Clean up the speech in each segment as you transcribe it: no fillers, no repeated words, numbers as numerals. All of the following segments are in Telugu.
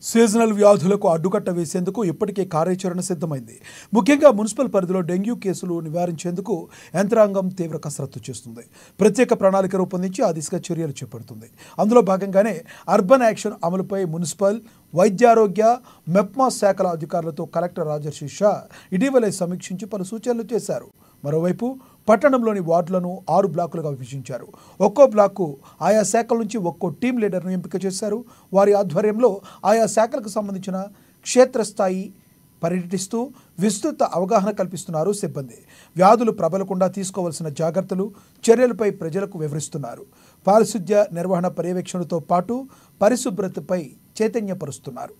సీజనల్ వ్యాధులకు అడ్డుకట్ట వేసేందుకు ఇప్పటికే కార్యాచరణ సిద్ధమైంది. ముఖ్యంగా మున్సిపల్ పరిధిలో డెంగ్యూ కేసులు నివారించేందుకు యంత్రాంగం తీవ్ర కసరత్తు చేస్తుంది. ప్రత్యేక ప్రణాళిక రూపొందించి ఆ దిశగా చర్యలు చేపడుతుంది. అందులో భాగంగానే అర్బన్ యాక్షన్ అమలుపై మున్సిపల్, వైద్యారోగ్య, మెప్మా శాఖల అధికారులతో కలెక్టర్ రాజర్షి షా ఇటీవలే సమీక్షించి పలు సూచనలు చేశారు. మరోవైపు పట్టణంలోని వార్డులను 6 బ్లాకులుగా విభజించారు. ఒక్కో బ్లాకు ఆయా శాఖల నుంచి ఒక్కో టీం లీడర్ను ఎంపిక చేశారు. వారి ఆధ్వర్యంలో ఆయా శాఖలకు సంబంధించిన క్షేత్రస్థాయి పర్యటిస్తూ విస్తృత అవగాహన కల్పిస్తున్నారు సిబ్బంది. వ్యాధులు ప్రబలకుండా తీసుకోవాల్సిన జాగ్రత్తలు, చర్యలపై ప్రజలకు వివరిస్తున్నారు. పారిశుద్ధ్య నిర్వహణ పర్యవేక్షణతో పాటు పరిశుభ్రతపై చైతన్యపరుస్తున్నారు.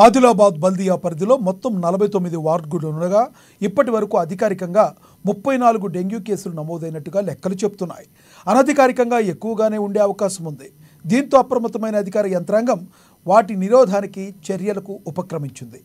ఆదిలాబాద్ బల్దియా పరిధిలో మొత్తం 49 వార్డులు ఉండగా ఇప్పటి వరకు అధికారికంగా 34 డెంగ్యూ కేసులు నమోదైనట్టుగా లెక్కలు చెబుతున్నాయి. అనధికారికంగా ఎక్కువగానే ఉండే అవకాశం ఉంది. దీంతో అప్రమత్తమైన అధికార యంత్రాంగం వాటి నిరోధానికి చర్యలకు ఉపక్రమించింది.